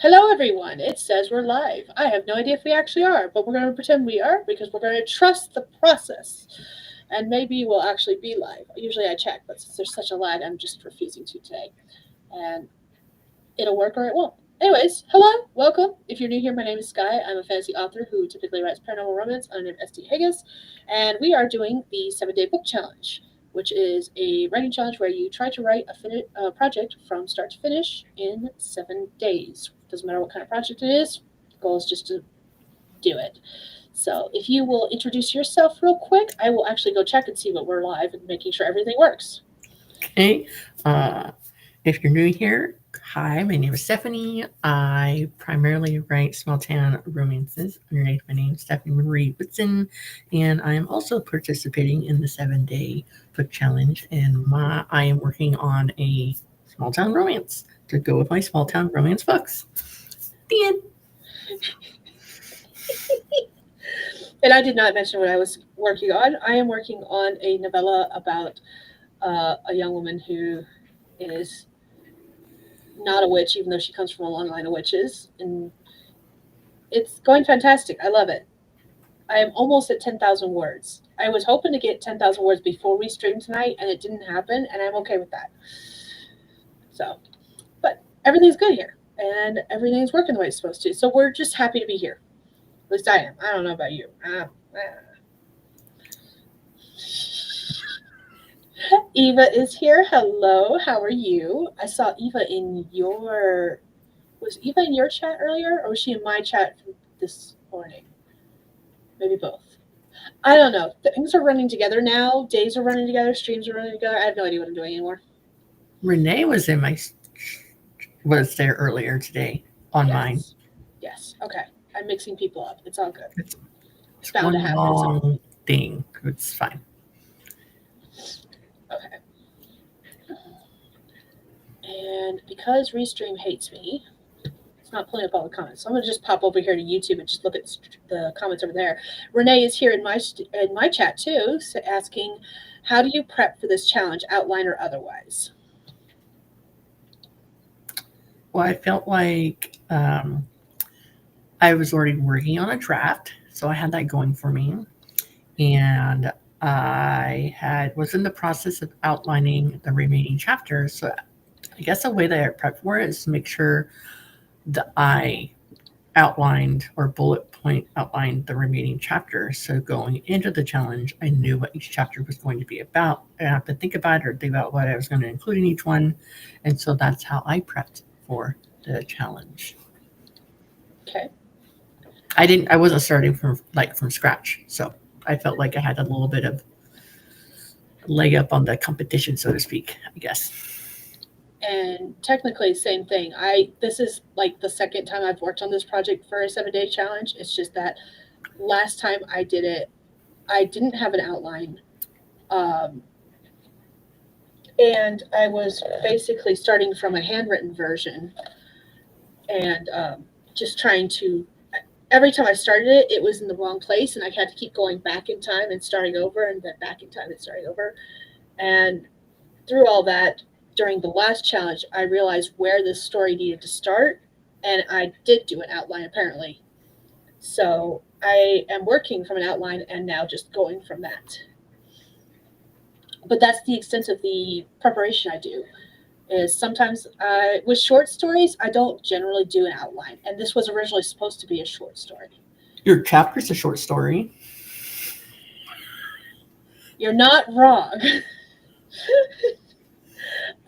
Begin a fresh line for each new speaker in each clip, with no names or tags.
Hello, everyone. It says we're live. I have no idea if we actually are, but we're going to pretend we are because we're going to trust the process. And maybe we'll actually be live. Usually I check, but since there's such a lag, I'm just refusing to today. And it'll work or it won't. Anyways, hello, welcome. If you're new here, my name is Skye. I'm a fantasy author who typically writes paranormal romance under the name SD Hegyes, and we are doing the 7-day book challenge, which is a writing challenge where you try to write a project from start to finish in 7 days. Doesn't matter what kind of project it is. The goal is just to do it. So if you will introduce yourself real quick, I will actually go check and see what we're live and making sure everything works.
Okay. If you're new here, hi, my name is Stephanie. I primarily write small town romances underneath my name, Stephanie Marie Whitson, and I am also participating in the 7-day book challenge. And I am working on a small town romance to go with my small town romance books. The end.
And I did not mention what I was working on. I am working on a novella about a young woman who is not a witch, even though she comes from a long line of witches. And it's going fantastic. I love it. I am almost at 10,000 words. I was hoping to get 10,000 words before we streamed tonight, and it didn't happen, and I'm okay with that. So, but everything's good here, and everything's working the way it's supposed to. So we're just happy to be here. At least I am. I don't know about you. Eva is here. Hello. How are you? I saw Eva in your. Was Eva in your chat earlier, or was she in my chat this morning? Maybe both. I don't know. Things are running together now. Days are running together. Streams are running together. I have no idea what I'm doing anymore.
Renee was there earlier today on mine.
Yes. Okay. I'm mixing people up. It's all good.
It's bound to happen. Long thing. It's fine.
Okay. And because Restream hates me, it's not pulling up all the comments. So I'm going to just pop over here to YouTube and just look at the comments over there. Renee is here in my chat too, so asking, how do you prep for this challenge, outline or otherwise?
Well, I felt like I was already working on a draft, so I had that going for me. And I was in the process of outlining the remaining chapters. So I guess the way that I prep for it is to make sure that I outlined or bullet point outlined the remaining chapters. So going into the challenge, I knew what each chapter was going to be about. I didn't have to think about it or think about what I was going to include in each one. And so that's how I prepped for the challenge.
Okay.
I wasn't starting from scratch. So I felt like I had a little bit of leg up on the competition, so to speak, I guess.
And technically, same thing. This is like the second time I've worked on this project for a 7-day challenge. It's just that last time I did it, I didn't have an outline. And I was basically starting from a handwritten version and just trying to. Every time I started it, it was in the wrong place, and I had to keep going back in time and starting over, and then back in time and starting over. And through all that, during the last challenge, I realized where this story needed to start, and I did do an outline apparently. So I am working from an outline and now just going from that. But that's the extent of the preparation I do. Is sometimes with short stories, I don't generally do an outline, and this was originally supposed to be a short story.
Your chapter's a short story.
You're not wrong.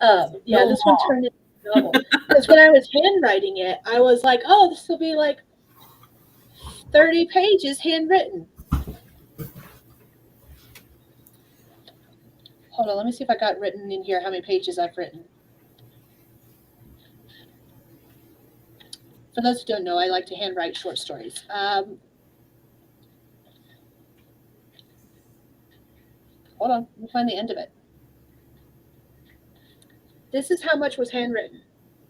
Yeah, this one turned into a novel. Because when I was handwriting it, I was like, oh, this will be like 30 pages handwritten. Hold on, let me see if I got written in here how many pages I've written. For those who don't know, I like to handwrite short stories. Hold on, let me find the end of it. This is how much was handwritten.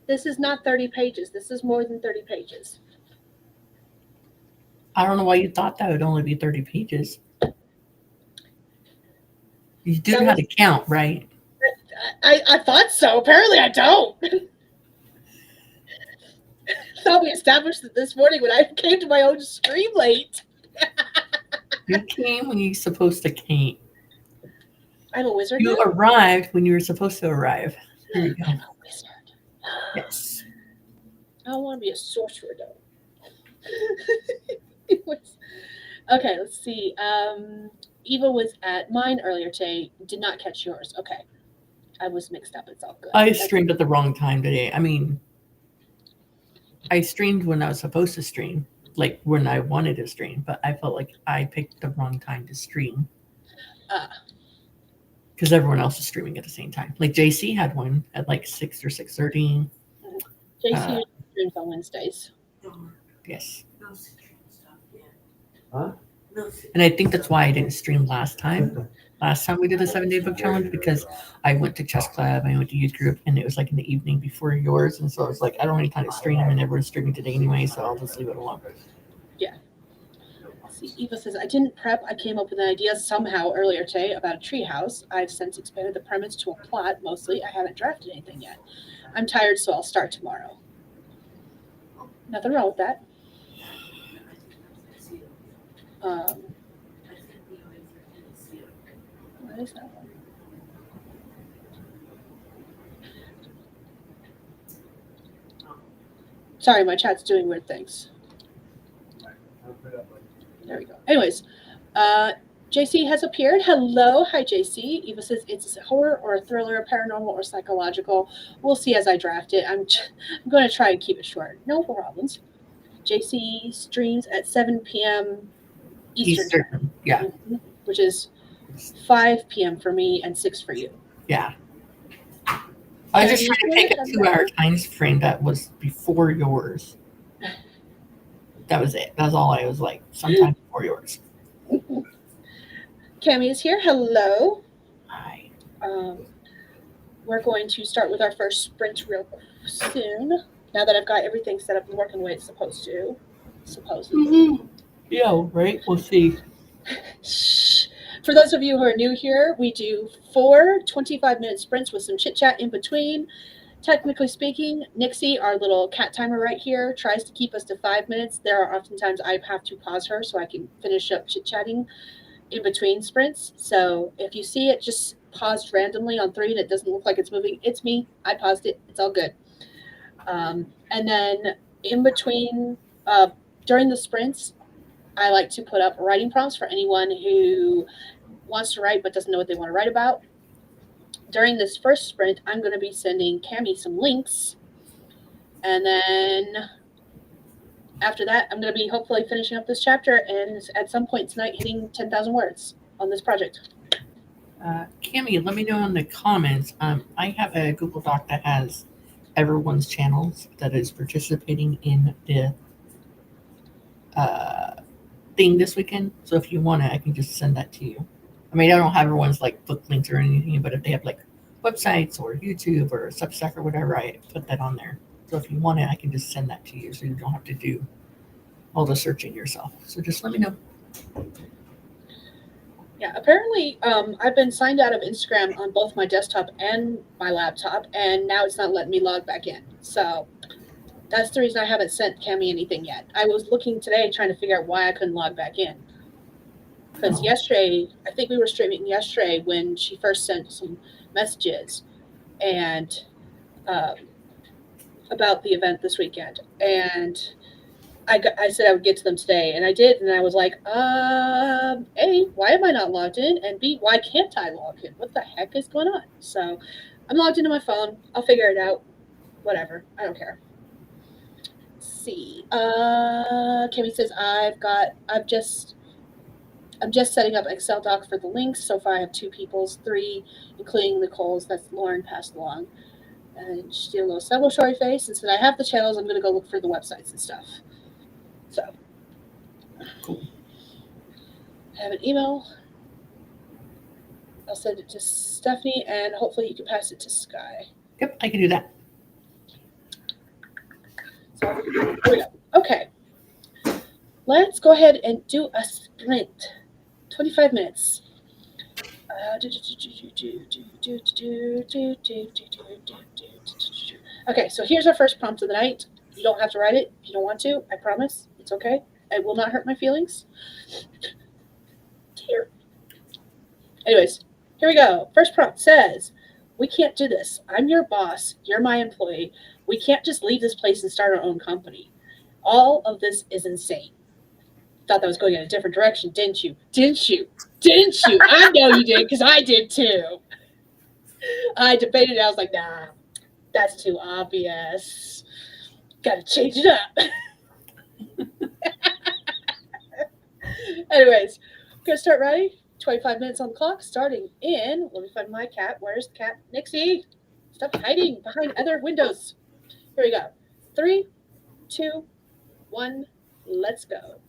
This is not 30 pages. This is more than 30 pages.
I don't know why you thought that would only be 30 pages. You do know how to count, right?
I thought so. Apparently I don't. Thought established that this morning when I came to my own stream late.
You came when you're supposed to came.
I'm a wizard
You
now?
arrived when you were supposed to arrive. There you go.
I'm a wizard.
Yes.
I don't want to be a sorcerer, though. Okay, let's see. Eva was at mine earlier today. Did not catch yours. Okay. I was mixed up. It's all good.
I streamed at the wrong time today. I mean, I streamed when I was supposed to stream, like when I wanted to stream, but I felt like I picked the wrong time to stream. Because everyone else is streaming at the same time. Like JC had one at like 6 or 6:30.
JC streams on Wednesdays.
Yes.
No stream stuff yet.
Huh?
No stream.
And I think that's why I didn't stream last time. Last time we did the 7-day book challenge, because I went to chess club, I went to youth group, and it was like in the evening before yours. And so I was like, I don't have any time to stream, and everyone's streaming today anyway, so I'll just leave it alone.
See, Eva says, I didn't prep. I came up with an idea somehow earlier today about a treehouse. I've since expanded the premise to a plot, mostly. I haven't drafted anything yet. I'm tired, so I'll start tomorrow. Nothing wrong with that. What is that one? Sorry, my chat's doing weird things. There we go. Anyways, JC has appeared. Hello. Hi, JC. Eva says it's a horror or a thriller, paranormal or psychological. We'll see as I draft it. I'm going to try and keep it short. No problems. JC streams at 7 p.m. Eastern time,
Yeah.
which is 5 p.m. for me and 6 for you.
Yeah. I was just trying to pick a 2-hour time frame that was before yours. That was it. That's all I was like. Sometime before yours.
Cami is here. Hello.
Hi.
We're going to start with our first sprint real soon. Now that I've got everything set up and working the way it's supposed to. Supposedly.
Mm-hmm. Yeah, right? We'll see.
Shh. For those of you who are new here, we do 4 25-minute sprints with some chit-chat in between. Technically speaking, Nixie, our little cat timer right here, tries to keep us to 5 minutes. There are oftentimes I have to pause her so I can finish up chit-chatting in between sprints. So if you see it just paused randomly on 3 and it doesn't look like it's moving, it's me. I paused it. It's all good. And then in between, during the sprints, I like to put up writing prompts for anyone who wants to write but doesn't know what they want to write about. During this first sprint, I'm going to be sending Cami some links. And then after that, I'm going to be hopefully finishing up this chapter and at some point tonight hitting 10,000 words on this project.
Cami, let me know in the comments. I have a Google Doc that has everyone's channels that is participating in the thing this weekend. So if you want it, I can just send that to you. I mean, I don't have everyone's like book links or anything, but if they have like websites or YouTube or Substack or whatever, I put that on there. So if you want it, I can just send that to you so you don't have to do all the searching yourself. So just let me know.
Yeah, apparently I've been signed out of Instagram on both my desktop and my laptop, and now it's not letting me log back in. So that's the reason I haven't sent Cami anything yet. I was looking today trying to figure out why I couldn't log back in. Because yesterday, I think we were streaming yesterday when she first sent some messages and about the event this weekend. And I said I would get to them today, and I did. And I was like, A, why am I not logged in? And B, why can't I log in? What the heck is going on? So I'm logged into my phone. I'll figure it out. Whatever. I don't care. Let's see. Kimmy says, I'm just setting up Excel doc for the links. So far I have 2 people's, 3, including Nicole's. That's Lauren passed along. And she did a little celebratory face and said, I have the channels. I'm going to go look for the websites and stuff. So,
Cool.
I have an email. I'll send it to Stephanie, and hopefully you can pass it to Skye.
Yep, I can do that.
So, here we go. Okay. Let's go ahead and do a sprint. 25 minutes. Okay, so here's our first prompt of the night. You don't have to write it if you don't want to. I promise. It's okay. It will not hurt my feelings. Here. Anyways, here we go. First prompt says, we can't do this. I'm your boss. You're my employee. We can't just leave this place and start our own company. All of this is insane. Thought that was going in a different direction, didn't you? Didn't you? Didn't you? I know you did because I did too. I debated it. I was like, nah, that's too obvious. Got to change it up. Anyways, I'm going to start writing. 25 minutes on the clock, starting in. Let me find my cat. Where's the cat? Nixie! Stop hiding behind other windows. Here we go. 3, 2, 1, let's go.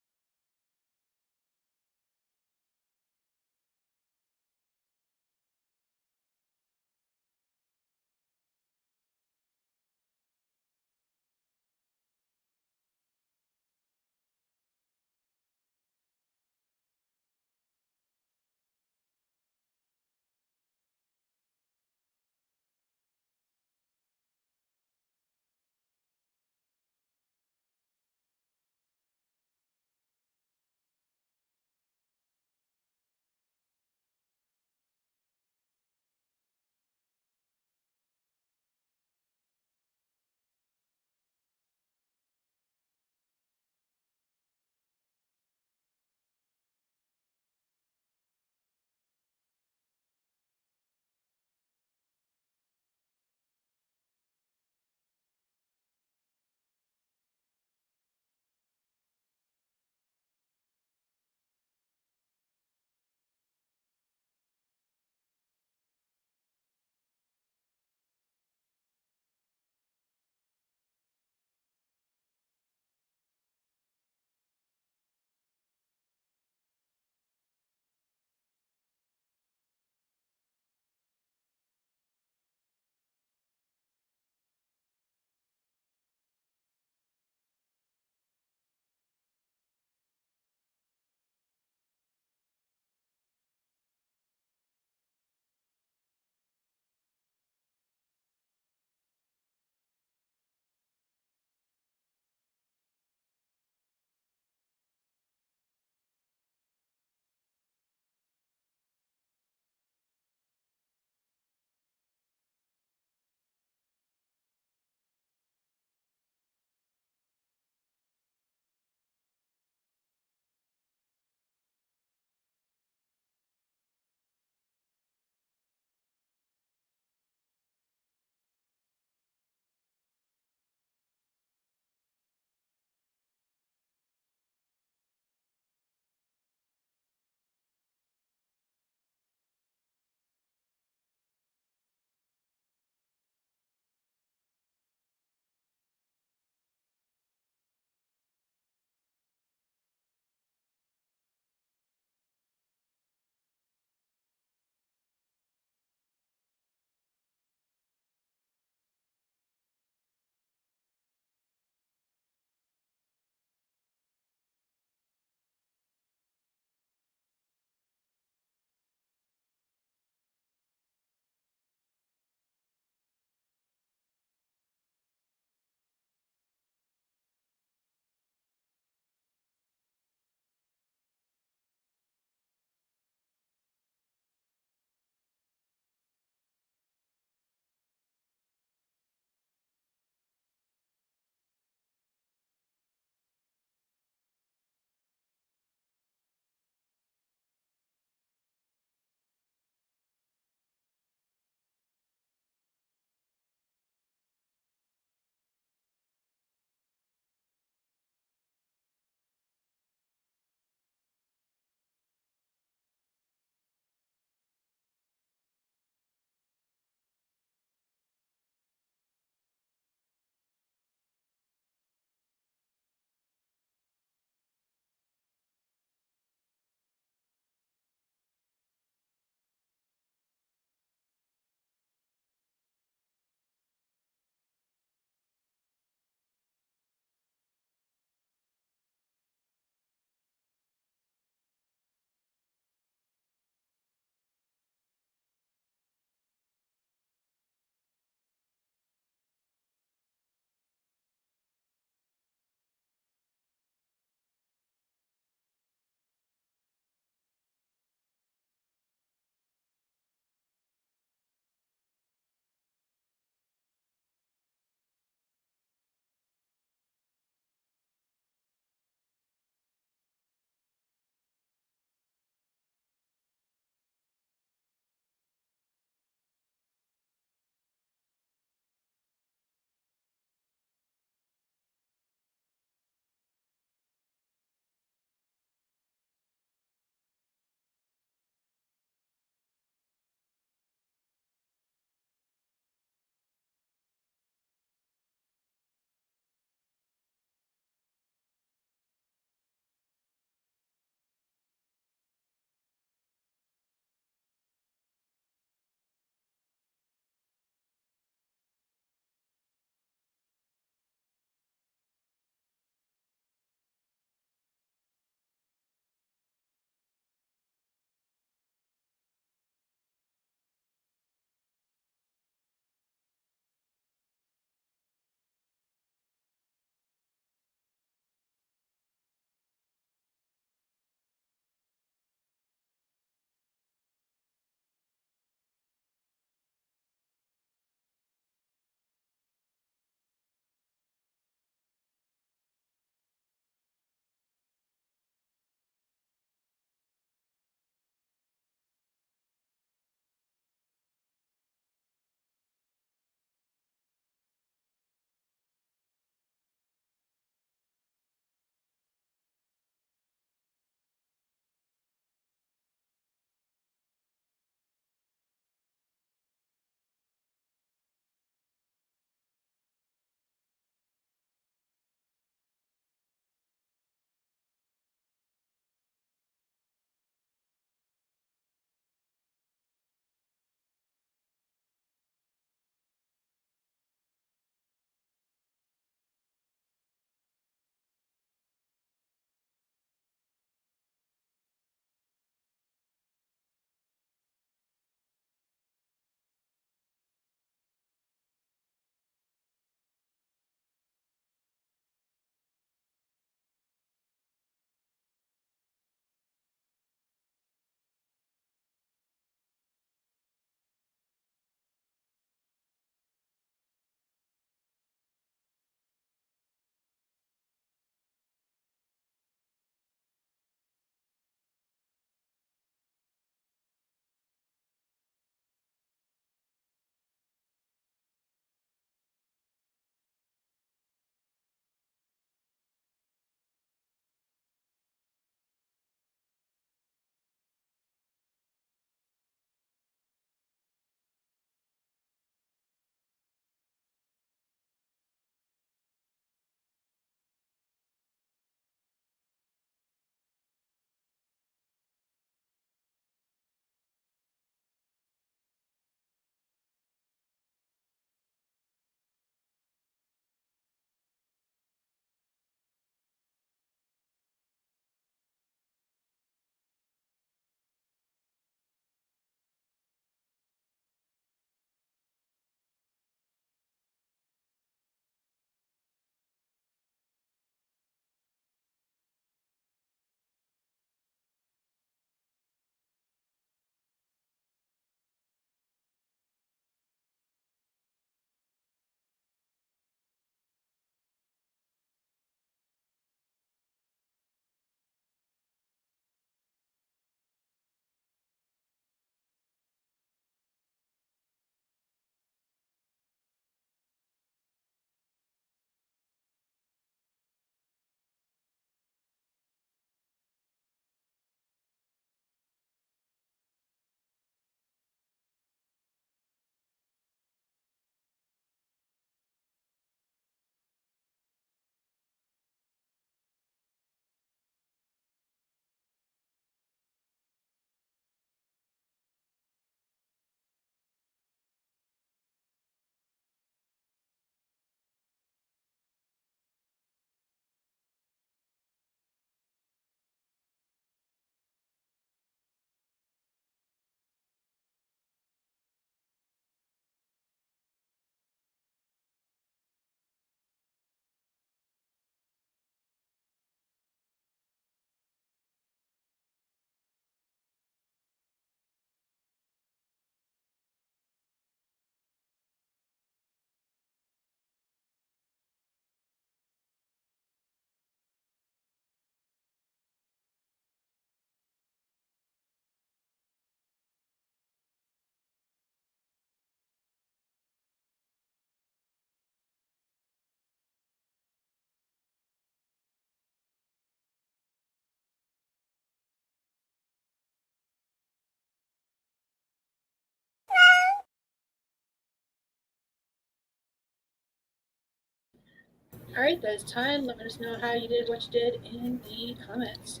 All right, that is time. Let us know how you did what you did in the comments.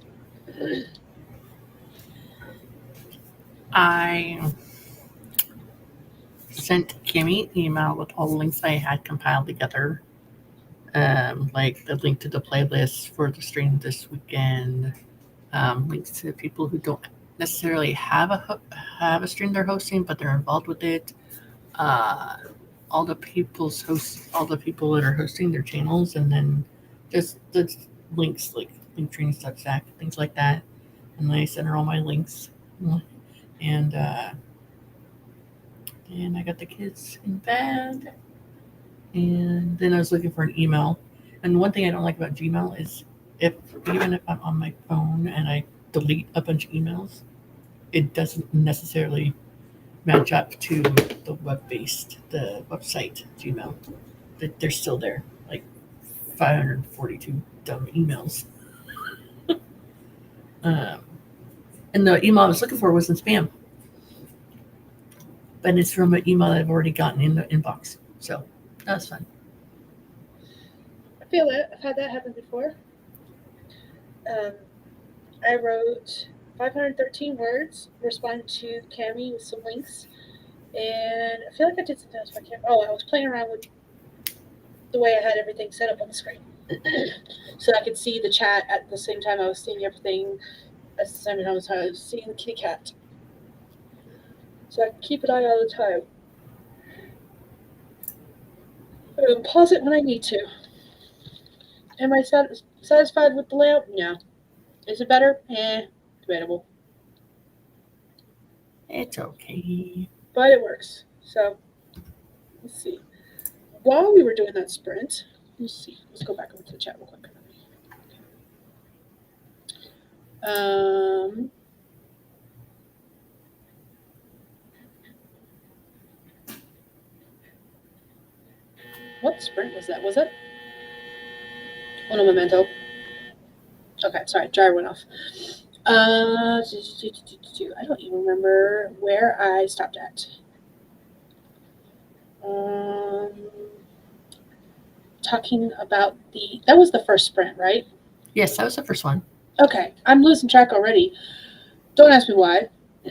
I sent Kimmy an email with all the links I had compiled together, like the link to the playlist for the stream this weekend, links to people who don't necessarily have a stream they're hosting, but they're involved with it. All the people that are hosting their channels, and then just the links like Linktree, Substack, things like that. And I sent her all my links, and I got the kids in bed, and then I was looking for an email. And one thing I don't like about Gmail is even if I'm on my phone and I delete a bunch of emails, it doesn't necessarily match up to the the website Gmail. They're still there, like 542 dumb emails. Um, and the email I was looking for was in spam, but it's from an email I've already gotten in the inbox. So that was fun.
I feel it. I've had that happen before. I wrote 513 words, responded to Cami with some links, and I feel like I did something else. I was playing around with the way I had everything set up on the screen. So I could see the chat at the same time I was seeing everything, at the same time I was seeing the kitty cat. So I can keep an eye all the time. Pause it when I need to. Am I satisfied with the layout? No. Is it better? Debatable.
It's okay.
But it works. So, let's see. While we were doing that sprint, let's go back over to the chat real quick. What sprint was that? Was it? Oh, no, Memento. Okay, sorry, jar went off. I don't even remember where I stopped at. Talking about that was the first sprint, right?
Yes, that was the first one.
Okay, I'm losing track already. Don't ask me why.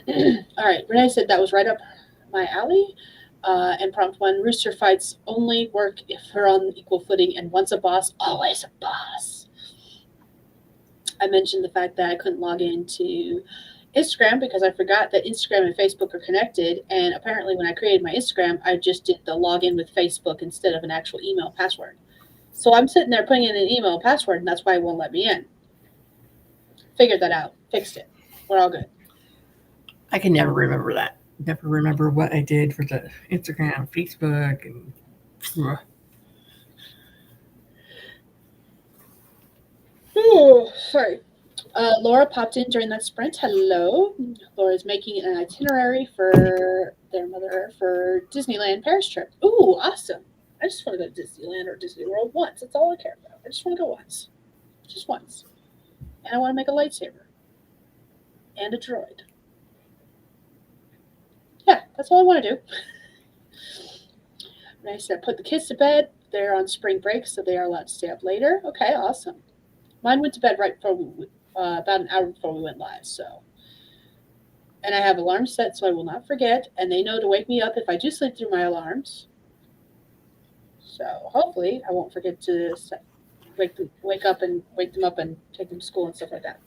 All right, Renee said that was right up my alley. And prompt 1, rooster fights only work if we're on equal footing, and once a boss, always a boss. I mentioned the fact that I couldn't log into Instagram because I forgot that Instagram and Facebook are connected, and apparently when I created my Instagram, I just did the login with Facebook instead of an actual email password. So I'm sitting there putting in an email password, and that's why it won't let me in. Figured that out. Fixed it. We're all good.
I can never remember that. Never remember what I did for the Instagram, Facebook, and.
Oh, sorry. Laura popped in during that sprint. Hello. Laura's making an itinerary for their mother for Disneyland Paris trip. Ooh, awesome. I just want to go to Disneyland or Disney World once. That's all I care about. I just want to go once. Just once. And I want to make a lightsaber. And a droid. Yeah, that's all I want to do. And I said, put the kids to bed. They're on spring break, so they are allowed to stay up later. Okay, awesome. Mine went to bed right before about an hour before we went live. So, and I have alarms set so I will not forget, and they know to wake me up if I do sleep through my alarms. So hopefully I won't forget to wake them up and take them to school and stuff like that.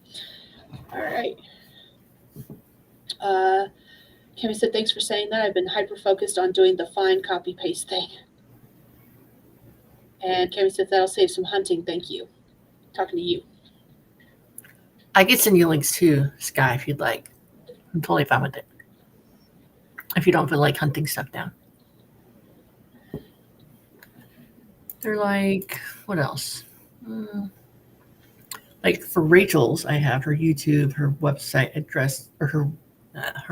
All right. Kimmy said, thanks for saying that. I've been hyper-focused on doing the fine copy-paste thing. And Kimmy said, that'll save some hunting. Thank you. Talking to you.
I can send you links too, Skye, if you'd like. I'm totally fine with it. If you don't feel like hunting stuff down. They're like, what else? Like for Rachel's, I have her YouTube, her website address, or her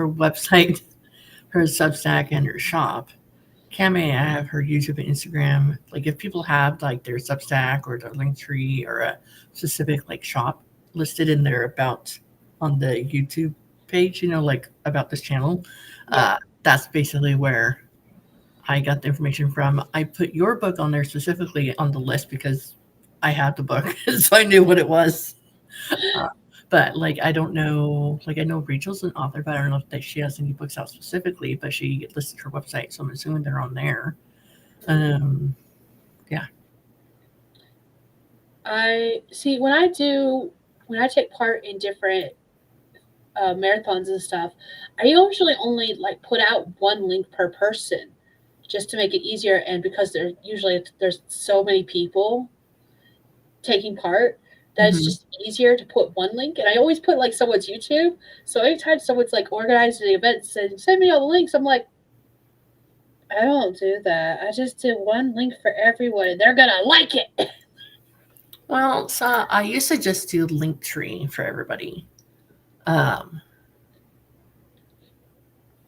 website, her Substack, and her shop. Cami, I have her YouTube and Instagram. Like if people have like their Substack or their Linktree or a specific like shop listed in their about on the YouTube page, like about this channel, that's basically where I got the information from. I put your book on there specifically on the list because I had the book, so I knew what it was. Uh, but like, I don't know. Like, I know Rachel's an author, but I don't know if that she has any books out specifically. But she listed her website, so I'm assuming they're on there. Yeah.
I see when I take part in different marathons and stuff, I usually only like put out one link per person just to make it easier. And because there's so many people taking part, that it's
Hmm.
just easier to put one link. And I always put like someone's YouTube. So anytime someone's like organizing the event and said, send me all the links, I'm like, I don't do that. I just do one link for everyone and they're gonna like it.
Well, so I used to just do Linktree for everybody. Um,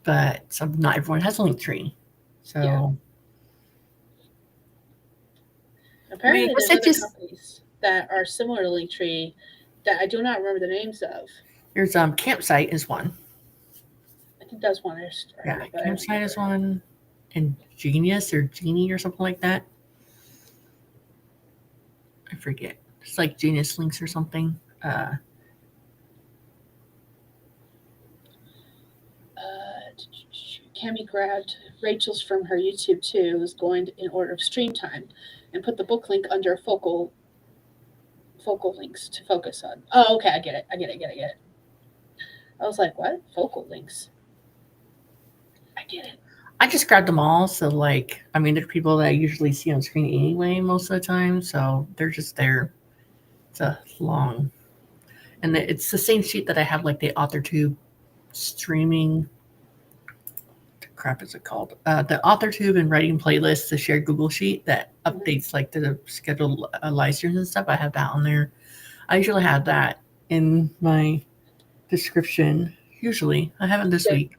but not everyone has a Linktree.
Yeah.
So, I mean, I
Apparently
guess
there's
I
other
just
companies that are similar to Linktree that I do not remember the names of.
there's Campsite is one.
I think that's one I
Yeah,
heard, but I don't
Campsite is
remember.
one, and Genius or Genie or something like that. I forget. It's like Genius Links or something.
Cami grabbed Rachel's from her YouTube too, was going in order of stream time, and put the book link under focal links to focus on. Oh, okay, I get it. I get it. Get it. Get it. I was like, what? Focal links? I get it.
I just grabbed them all. So, like, I mean, they're people that I usually see on screen anyway, most of the time. So they're just there. It's a long, and it's the same sheet that I have, like the AuthorTube streaming. Crap is it called? The AuthorTube and writing playlist, the shared Google sheet that
Mhm.
updates like the scheduled live streams and stuff. I have that on there. I usually have that in my description. Usually, I haven't this
Yeah,
week.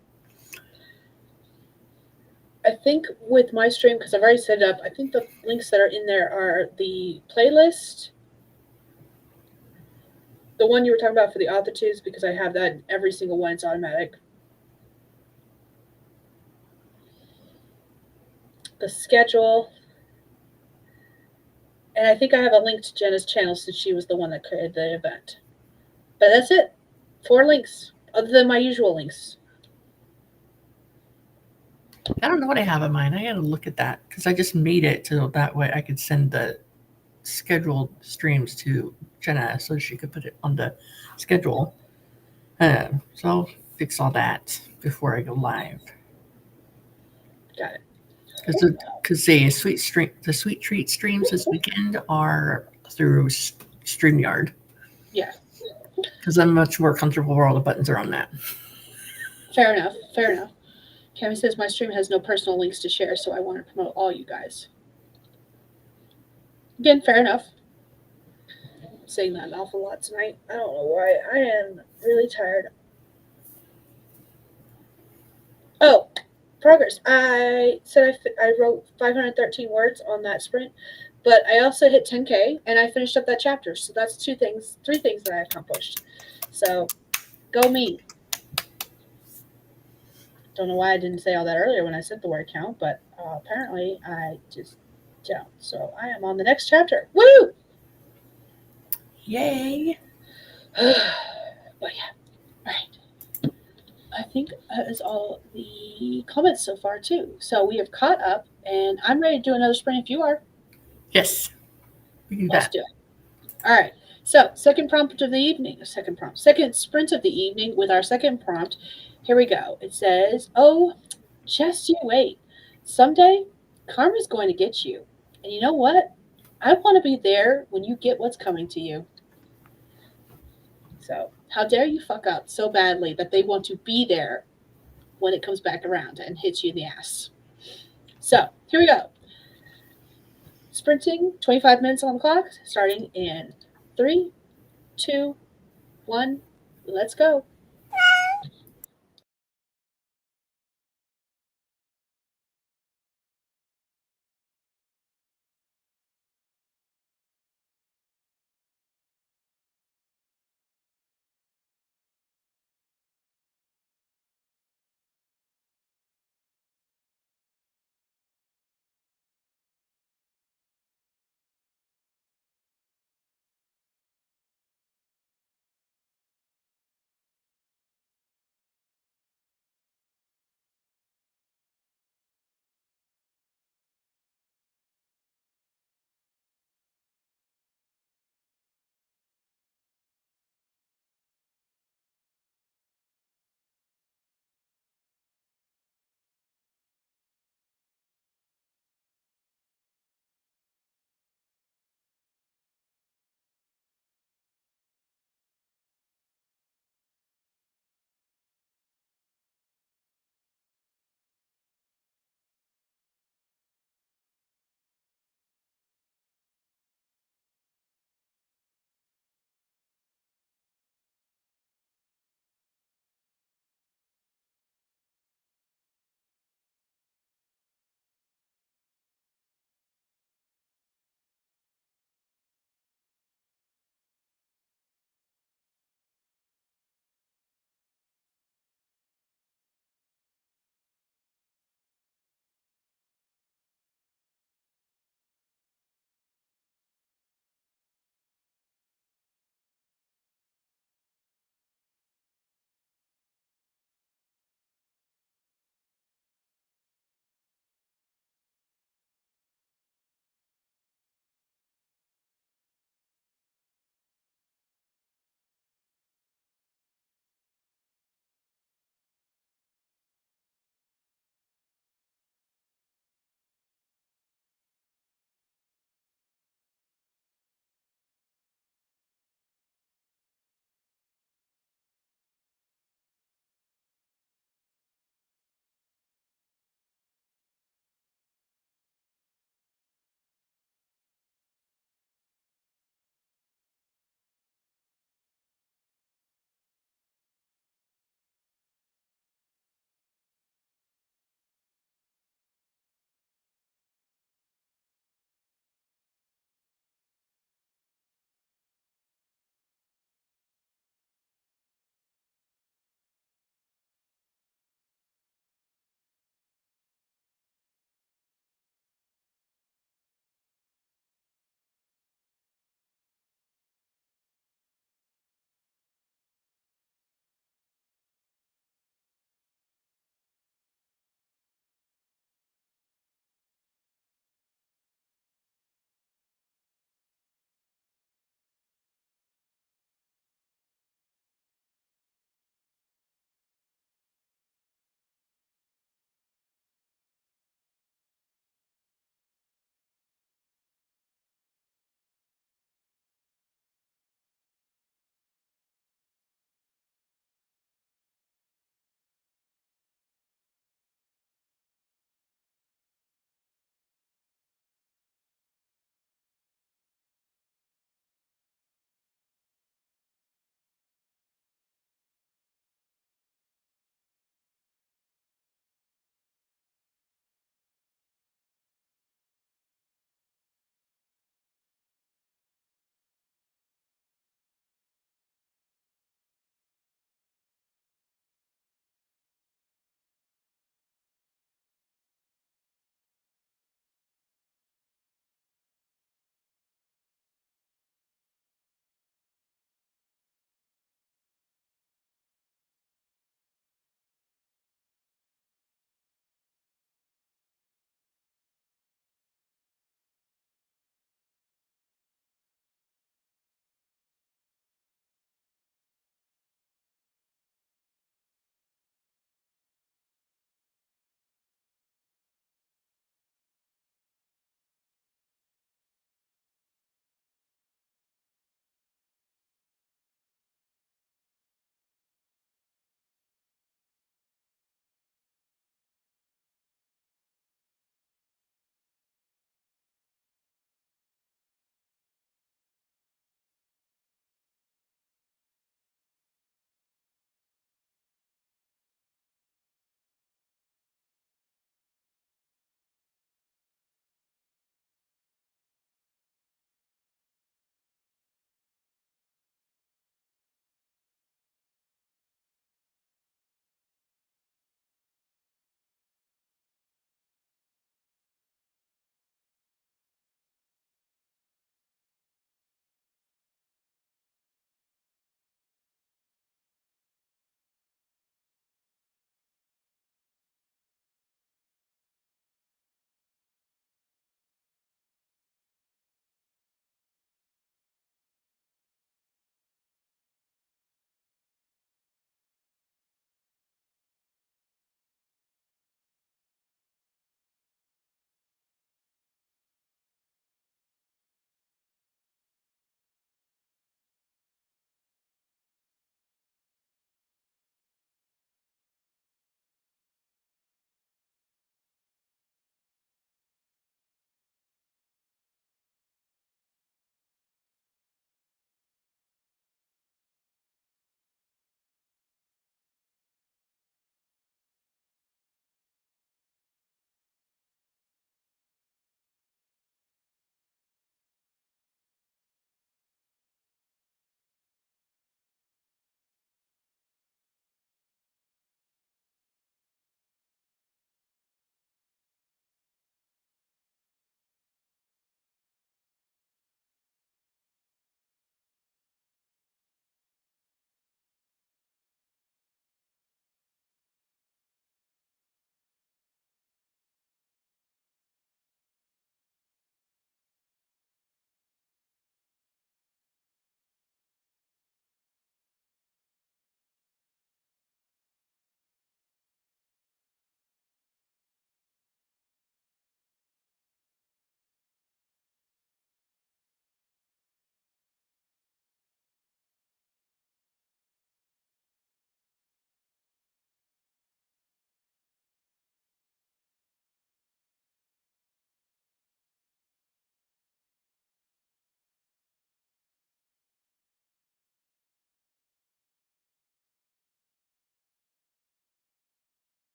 I think with my stream, because I've already set it up, I think the links that are in there are the playlist, the one you were talking about for the author tubes, because I have that in every single one. It's automatic. The schedule, and I think I have a link to Jenna's channel since she was the one that created the event. But that's it. 4 links, other than my usual links.
I don't know what I have in mind. I got to look at that because I just made it so that way I could send the scheduled streams to Jenna so she could put it on the schedule. So I'll fix all that before I go live.
Got it.
Because the sweet treat streams this weekend are through StreamYard.
Yeah,
Because I'm much more comfortable where all the buttons are on that.
fair enough. Fair enough. Cami says my stream has no personal links to share, so I want to promote all you guys. Again, fair enough. I'm saying that an awful lot tonight. I don't know why. I am really tired. Oh, progress. I said I wrote 513 words on that sprint, but I also hit 10K and I finished up that chapter. So that's 3 things that I accomplished. So go me. Don't know why I didn't say all that earlier when I said the word count, but apparently I just don't. So I am on the next chapter. Woo!
Yay!
But yeah, all right. I think that is all the comments so far too. So we have caught up, and I'm ready to do another sprint if you are.
Yes, we can do
Let's
that.
do it. All right. So second prompt of the evening. Second sprint of the evening with our second prompt. Here we go. It says, "Oh, just you wait. Someday, karma's going to get you. And you know what? I want to be there when you get what's coming to you. So, how dare you fuck up so badly that they want to be there when it comes back around and hits you in the ass?" So, here we go. Sprinting, 25 minutes on the clock, starting in 3, 2, 1. Let's go.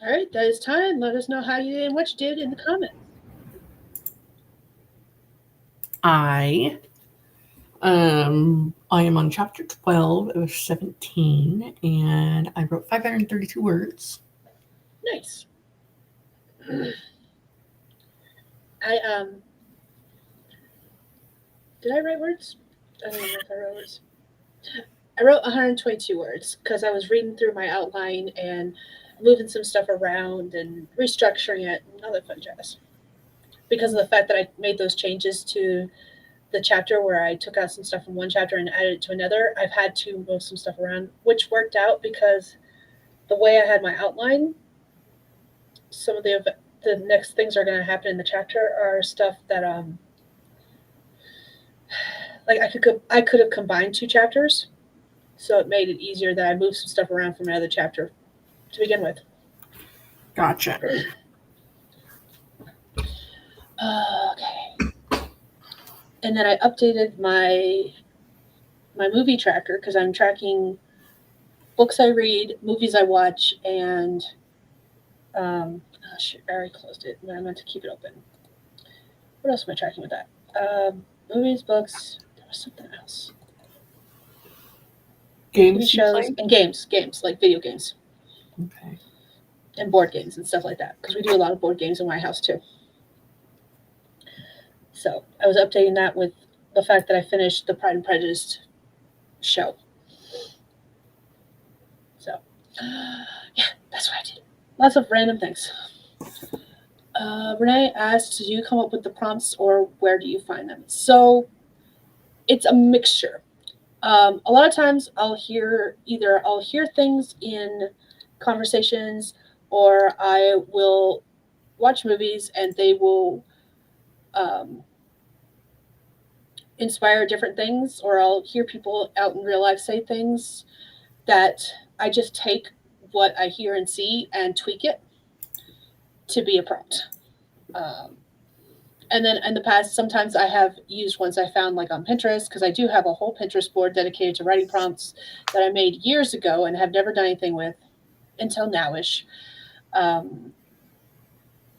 All right, that is time. Let us know how you did and what you did in the comments.
I am on chapter 12 of 17, and I wrote 532 words.
Nice. I did I write words? I don't even know if I wrote words. I wrote 122 words because I was reading through my outline and moving some stuff around and restructuring it and other fun jazz. Because of the fact that I made those changes to the chapter where I took out some stuff from one chapter and added it to another, I've had to move some stuff around, which worked out because the way I had my outline, some of the next things are going to happen in the chapter are stuff that like I could have combined two chapters, so it made it easier that I moved some stuff around from another chapter to begin with.
Gotcha.
Okay. And then I updated my movie tracker because I'm tracking books I read, movies I watch, and oh shit, I already closed it. I meant to keep it open. What else am I tracking with that? Movies, books. There was something else.
Games
TV shows and games like video games.
Okay.
And board games and stuff like that because we do a lot of board games in my house too. So I was updating that with the fact that I finished the Pride and Prejudice show. So yeah, that's what I did. Lots of random things. Renee asked, do you come up with the prompts or where do you find them? So it's a mixture. A lot of times I'll hear things in conversations or I will watch movies and they will inspire different things, or I'll hear people out in real life say things that I just take what I hear and see and tweak it to be a prompt. And then in the past, sometimes I have used ones I found like on Pinterest because I do have a whole Pinterest board dedicated to writing prompts that I made years ago and have never done anything with until nowish.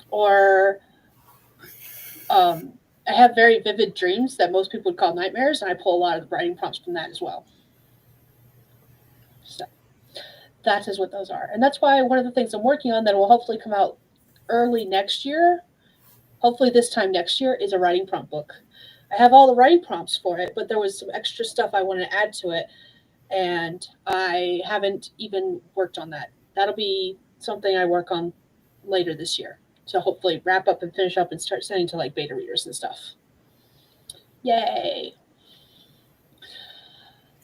Or I have very vivid dreams that most people would call nightmares, and I pull a lot of the writing prompts from that as well. So that is what those are. And that's why one of the things I'm working on that will hopefully come out early next year, hopefully this time next year, is a writing prompt book. I have all the writing prompts for it, but there was some extra stuff I wanted to add to it, and I haven't even worked on that. That'll be something I work on later this year. So hopefully wrap up and finish up and start sending to like beta readers and stuff. Yay.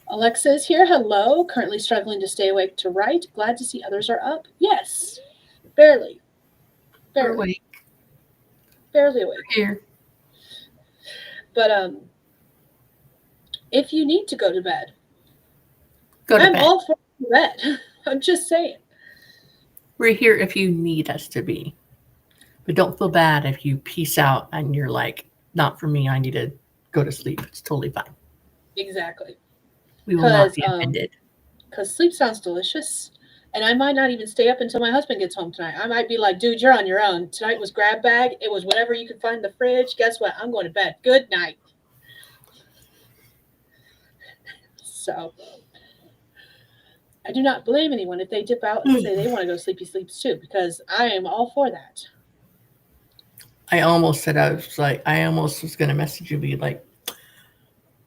Alexa is here. Hello. Currently struggling to stay awake to write. Glad to see others are up. Yes. Barely.
Barely awake.
Barely awake.
Here.
But if you need to go to bed,
go to
I'm
bed.
all for bed. I'm just saying.
We're here if you need us to be. But don't feel bad if you peace out and you're like, not for me, I need to go to sleep. It's totally fine.
Exactly.
We will not be offended.
Because sleep sounds delicious. And I might not even stay up until my husband gets home tonight. I might be like, dude, you're on your own. Tonight was grab bag. It was whatever you could find in the fridge. Guess what? I'm going to bed. Good night. So I do not blame anyone if they dip out and say they want to go sleepy sleeps too, because I am all for that.
I almost was going to message you, be like,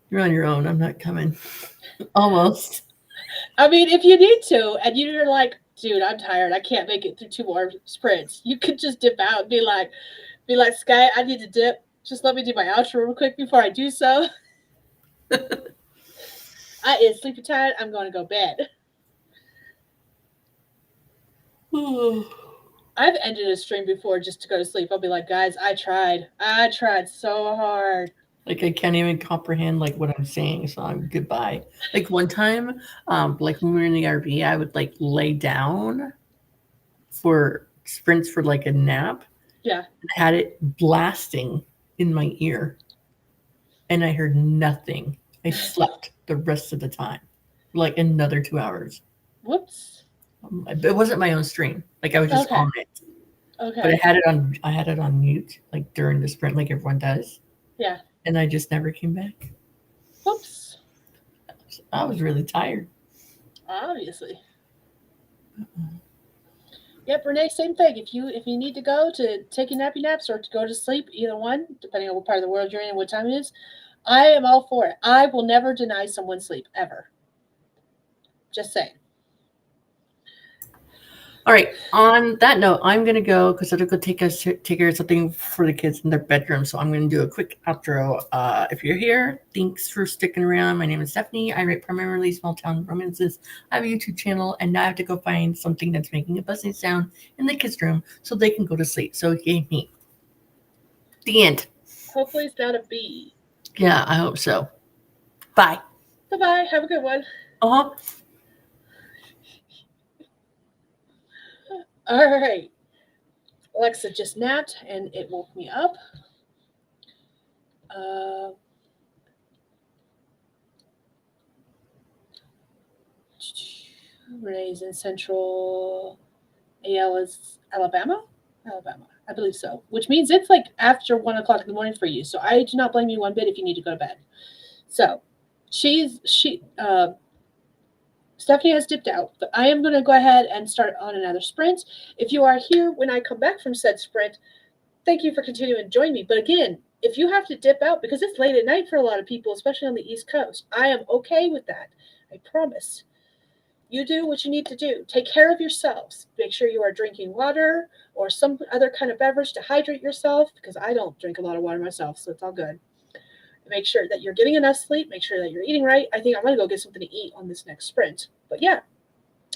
you're on your own. I'm not coming. Almost.
I mean, if you need to, and you're like, dude, I'm tired. I can't make it through 2 more sprints. You could just dip out and be like, Skye, I need to dip. Just let me do my outro real quick before I do so. I is sleepy tired. I'm going to go bed. I've ended a stream before just to go to sleep. I'll be like, guys, I tried so hard.
Like I can't even comprehend like what I'm saying, so I'm goodbye. Like one time, like when we were in the RV, I would like lay down for sprints for like a nap.
Yeah.
And I had it blasting in my ear. And I heard nothing. I slept the rest of the time. Like another 2 hours.
Whoops.
It wasn't my own stream. Like I was just
Okay.
on it, but
Okay.
I had it on mute, like during the sprint, like everyone does,
Yeah.
and I just never came back.
Whoops.
I was really tired.
Obviously. Yep, Renee, same thing. If you need to go to take your nappy naps or to go to sleep, either one, depending on what part of the world you're in and what time it is, I am all for it. I will never deny someone sleep ever. Just saying.
All right. On that note, I'm gonna go because I have to go take care of something for the kids in their bedroom. So I'm gonna do a quick outro. If you're here, thanks for sticking around. My name is Stephanie. I write primarily small town romances. I have a YouTube channel, and now I have to go find something that's making a buzzing sound in the kids' room so they can go to sleep. So yay me. The end.
Hopefully it's not a bee.
Yeah, I hope so. Bye.
Bye bye. Have a good one.
Uh-huh.
All right. Alexa just napped and it woke me up. Uh, Renee's in Central Alabama. Alabama, I believe so. Which means it's like after 1 o'clock in the morning for you. So I do not blame you one bit if you need to go to bed. So Stephanie has dipped out, but I am going to go ahead and start on another sprint. If you are here when I come back from said sprint, thank you for continuing to join me. But again, if you have to dip out because it's late at night for a lot of people, especially on the East Coast, I am okay with that. I promise. You do what you need to do. Take care of yourselves. Make sure you are drinking water or some other kind of beverage to hydrate yourself because I don't drink a lot of water myself, so it's all good. Make sure that you're getting enough sleep. Make sure that you're eating right. I think I'm going to go get something to eat on this next sprint. But yeah,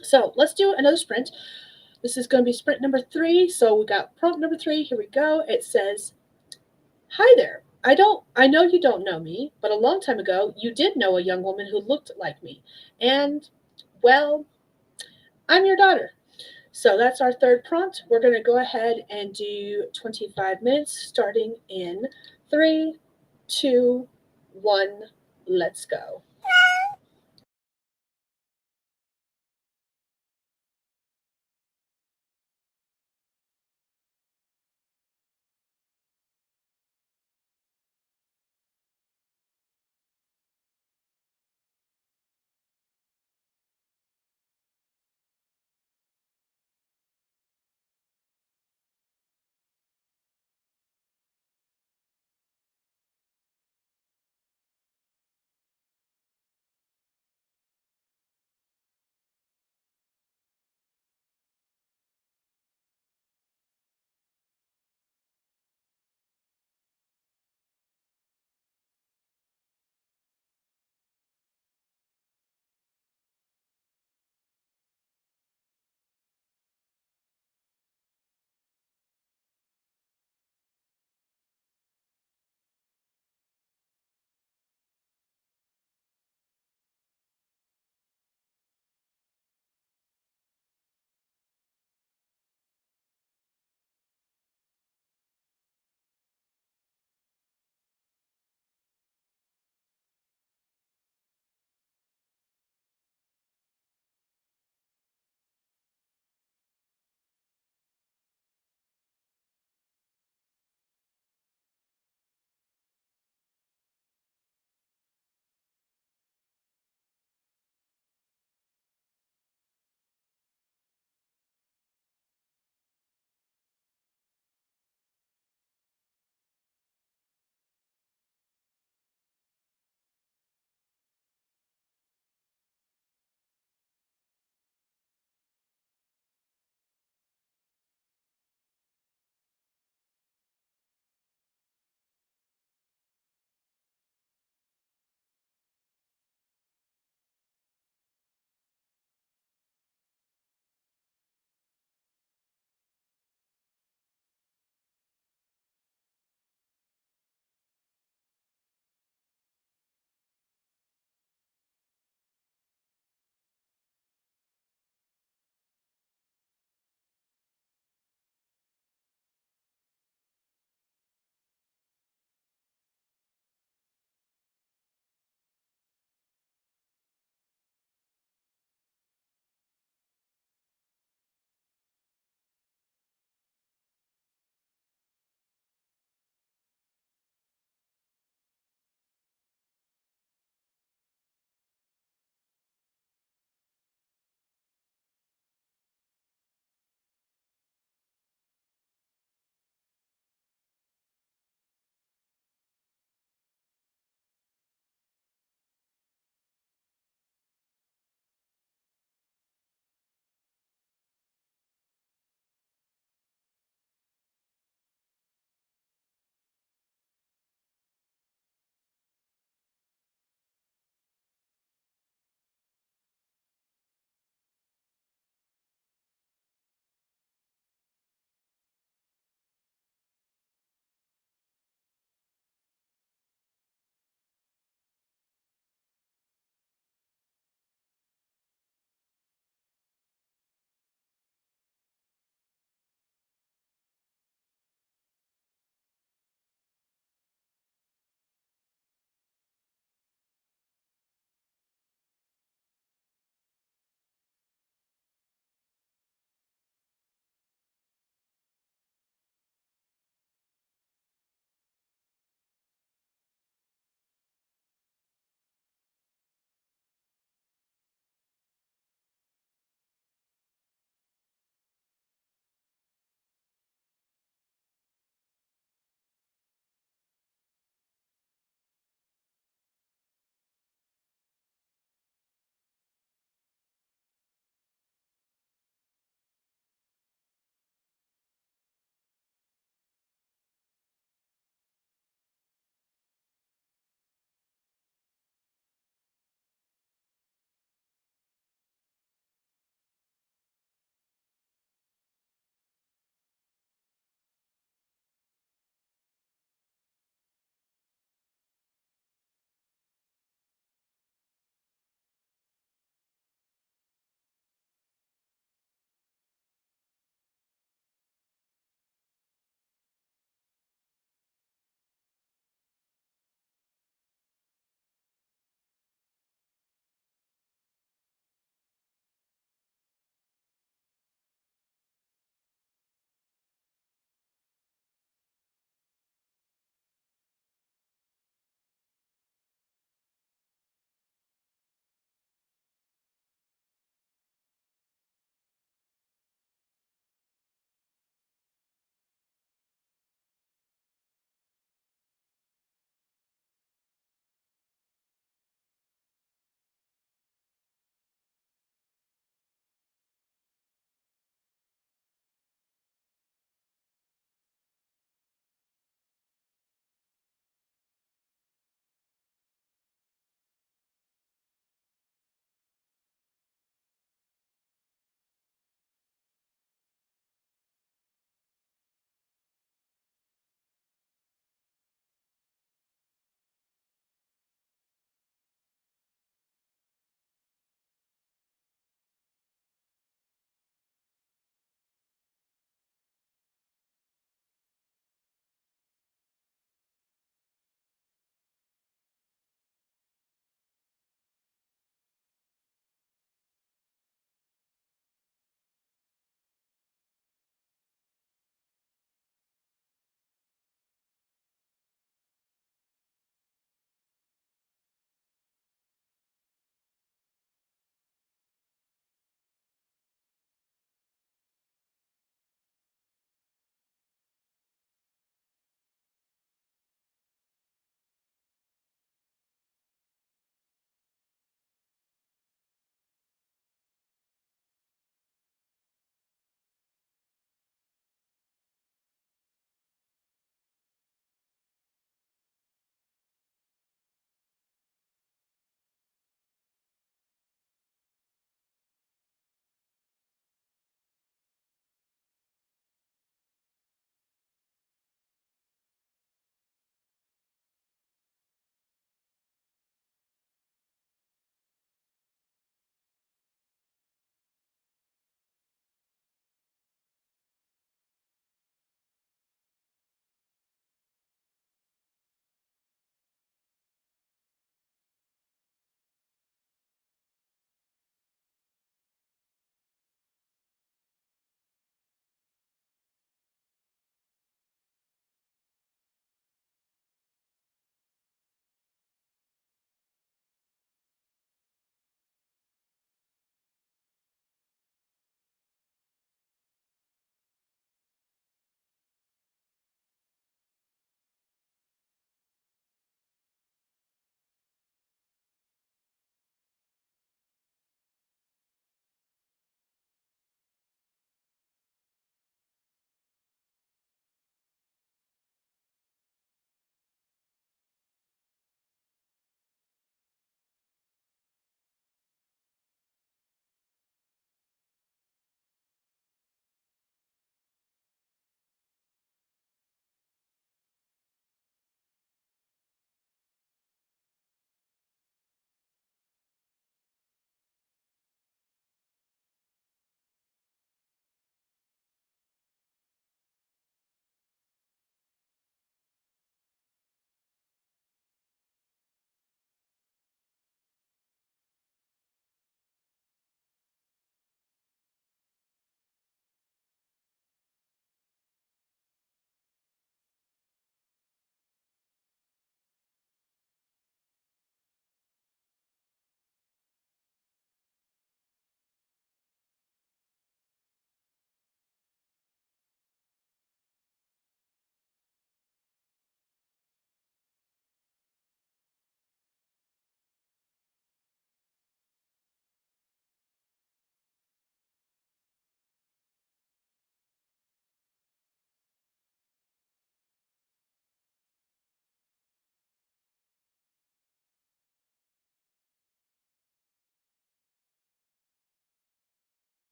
so let's do another sprint. This is going to be sprint number 3. So we got prompt number 3. Here we go. It says, "Hi there. I know you don't know me, but a long time ago you did know a young woman who looked like me. And well, I'm your daughter." So that's our third prompt. We're going to go ahead and do 25 minutes starting in 3, 2, 1. Let's go.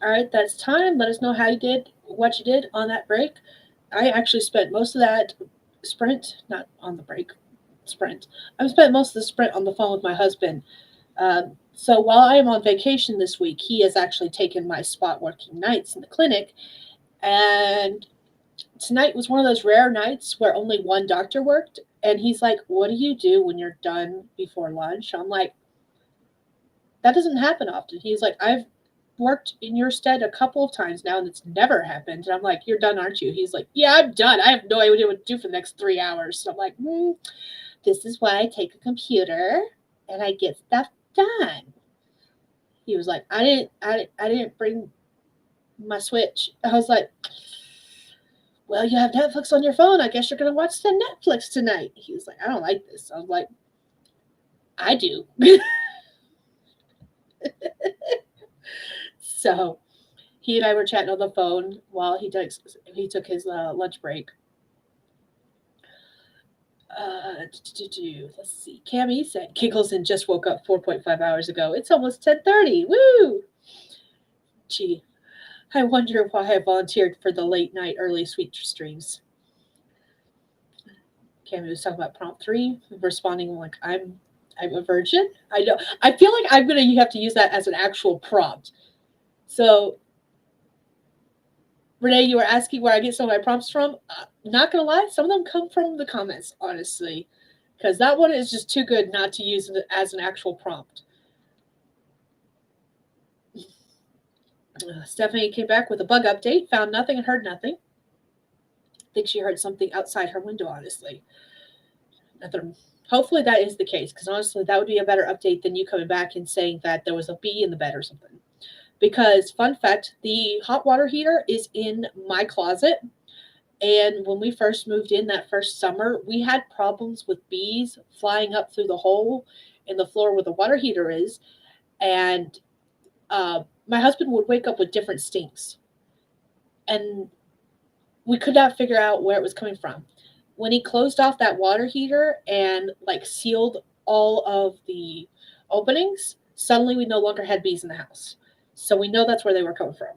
All right, that's time. Let us know how you did, what you did on that break. I actually spent most of that sprint, not on the break, sprint. I've spent most of the sprint on the phone with my husband. So while I am on vacation this week, he has actually taken my spot working nights in the clinic. And tonight was one of those rare nights where only one doctor worked. And he's like, "What do you do when you're done before lunch?" I'm like, "That doesn't happen often." He's like, "I've worked in your stead a couple of times now and it's never happened." And I'm like, "You're done, aren't you?" He's like, "Yeah, I'm done. I have no idea what to do for the next 3 hours." So I'm like, "This is why I take a computer and I get stuff done." He was like, I didn't bring my Switch." I was like, "Well, you have Netflix on your phone. I guess you're going to watch the Netflix tonight." He was like, "I don't like this." I was like, "I do." So he and I were chatting on the phone while he took his lunch break. Let's see. Cammy said, "Giggles and just woke up 4.5 hours ago. It's almost 10:30. Woo!" Gee, I wonder why I volunteered for the late night early sweet streams. Cammy was talking about prompt 3, responding like I'm a virgin. I know. I feel like you have to use that as an actual prompt. So Renee, you were asking where I get some of my prompts from. Not gonna lie, some of them come from the comments, honestly, because that one is just too good not to use it as an actual prompt. Stephanie came back with a bug update, found nothing and heard nothing. I think she heard something outside her window, honestly. Nothing. Hopefully that is the case, because honestly, that would be a better update than you coming back and saying that there was a bee in the bed or something. Because, fun fact, the hot water heater is in my closet. And when we first moved in that first summer, we had problems with bees flying up through the hole in the floor where the water heater is. And my husband would wake up with different stinks. And we could not figure out where it was coming from. When he closed off that water heater and like sealed all of the openings, suddenly we no longer had bees in the house. So we know that's where they were coming from,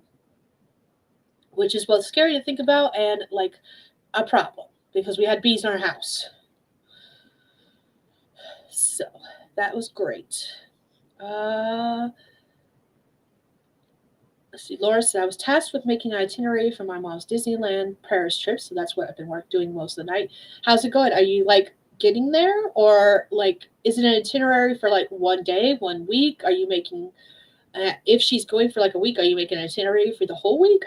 which is both scary to think about and like a problem because we had bees in our house. So that was great. Uh, let's see. Laura said, "I was tasked with making an itinerary for my mom's Disneyland Paris trip. So that's what I've been doing most of the night." How's it going? Are you like getting there, or like is it an itinerary for like one day, 1 week? Are you making, if she's going for like a week, are you making an itinerary for the whole week?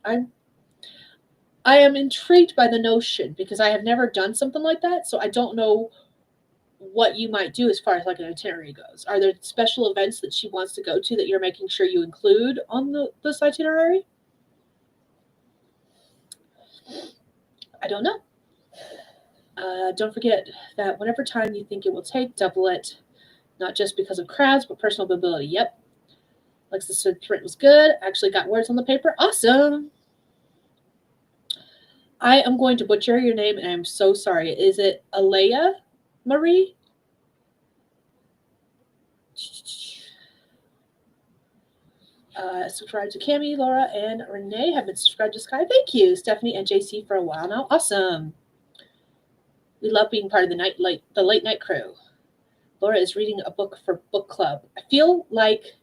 I am intrigued by the notion because I have never done something like that. So I don't know what you might do as far as like an itinerary goes. Are there special events that she wants to go to that you're making sure you include on this itinerary? I don't know. Don't forget that whatever time you think it will take, double it. Not just because of crowds, but personal mobility. Yep. Alexis said print was good. Actually got words on the paper. Awesome. I am going to butcher your name, and I'm so sorry. Is it Alea Marie? Subscribe to Cami, Laura, and Renee have been subscribed to Skye. Thank you, Stephanie and JC, for a while now. Awesome. We love being part of the late night crew. Laura is reading a book for book club. I feel like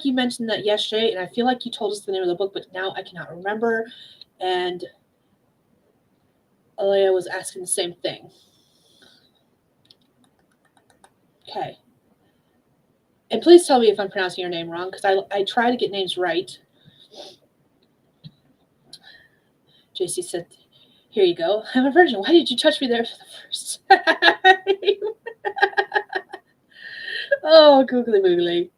you mentioned that yesterday, and I feel like you told us the name of the book, but now I cannot remember. And Alea was asking the same thing. Okay. And please tell me if I'm pronouncing your name wrong, because I try to get names right. JC said, "Here you go. I'm a virgin. Why did you touch me there for the first time?" Oh, googly moogly.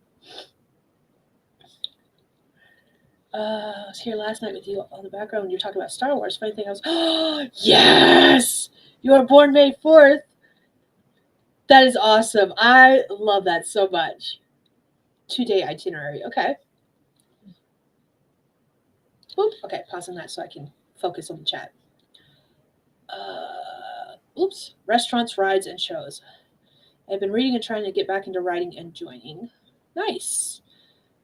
I was here last night with you on the background when you were talking about Star Wars. Funny thing, I was, oh, yes! You were born May 4th. That is awesome. I love that so much. 2-day itinerary. Okay. Oop. Okay, pausing that so I can focus on the chat. Oops. Restaurants, rides, and shows. I've been reading and trying to get back into writing and joining. Nice.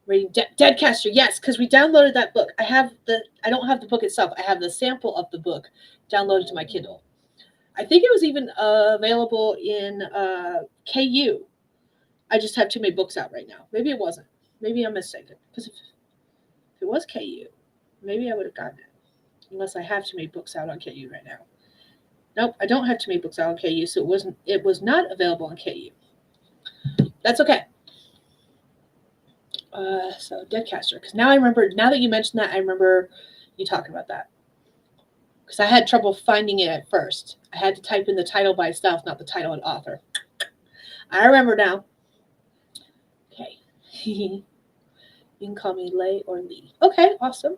Reading Deadcaster, yes, because we downloaded that book. I don't have the book itself. I have the sample of the book downloaded to my Kindle. I think it was even available in KU. I just have too many books out right now. Maybe it wasn't. Maybe I'm mistaken. Because if it was KU, maybe I would have gotten it. Unless I have too many books out on KU right now. Nope, I don't have too many books out on KU, so it was not available on KU. That's okay. So Deadcaster, because now that you mentioned that, I remember you talking about that. Because I had trouble finding it at first. I had to type in the title by itself, not the title and author. I remember now. Okay. You can call me Lay or Lee. Okay, awesome.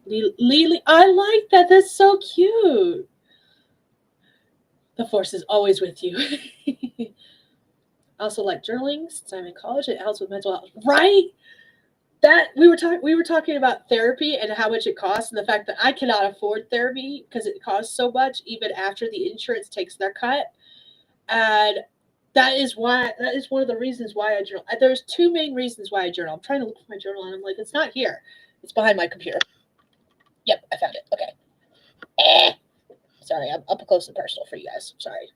Lee. I like that. That's so cute. The force is always with you. I also like journaling since I'm in college. It helps with mental health. Right? That we were talking about therapy and how much it costs, and the fact that I cannot afford therapy because it costs so much even after the insurance takes their cut. And that is one of the reasons why I journal. There's two main reasons why I journal. I'm trying to look for my journal and I'm like, it's not here. It's behind my computer. Yep, I found it. Okay. Sorry, I'm up close and personal for you guys. Sorry.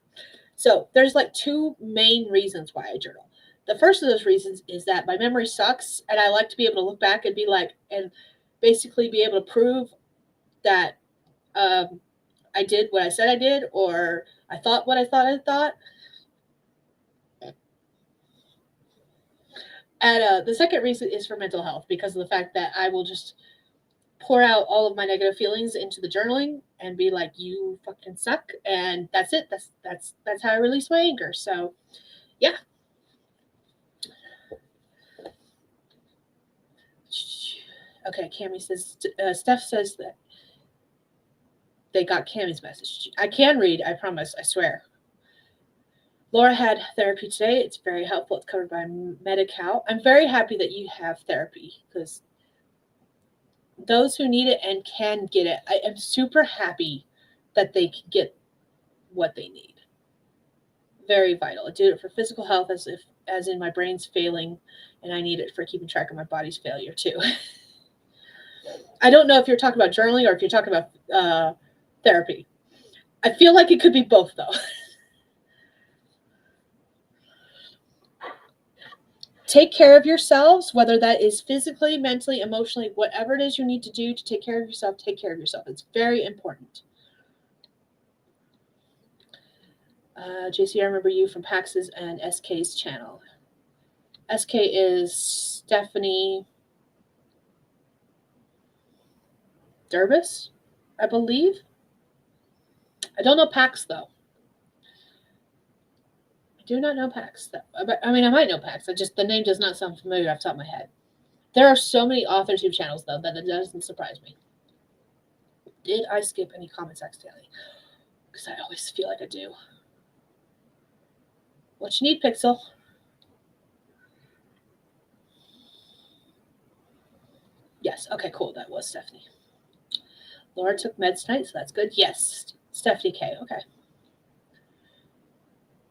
So there's like two main reasons why I journal. The first of those reasons is that my memory sucks, and I like to be able to look back and be like, and basically be able to prove that I did what I said I did, or I thought what I thought I thought. And the second reason is for mental health, because of the fact that I will just pour out all of my negative feelings into the journaling and be like, you fucking suck, and that's it. That's how I release my anger. So yeah. Okay, Cammy says, Steph says that they got Cammy's message. I can read, I promise, I swear. Laura had therapy today. It's very helpful. It's covered by Medi-Cal. I'm very happy that you have therapy, because those who need it and can get it, I am super happy that they can get what they need. Very vital. I did it for physical health, as in my brain's failing, and I need it for keeping track of my body's failure too. I don't know if you're talking about journaling or if you're talking about therapy. I feel like it could be both, though. Take care of yourselves, whether that is physically, mentally, emotionally, whatever it is you need to do to take care of yourself, take care of yourself. It's very important. JC, I remember you from Pax's and SK's channel. SK is Stephanie Durbis, I believe. I don't know Pax, though. I do not know Pax. I mean, I might know Pax. The name does not sound familiar off the top of my head. There are so many authors who channels, though, that it doesn't surprise me. Did I skip any comments accidentally? Because I always feel like I do. What you need, Pixel? Yes. Okay, cool. That was Stephanie. Laura took meds tonight, so that's good. Yes. Stephanie K. Okay.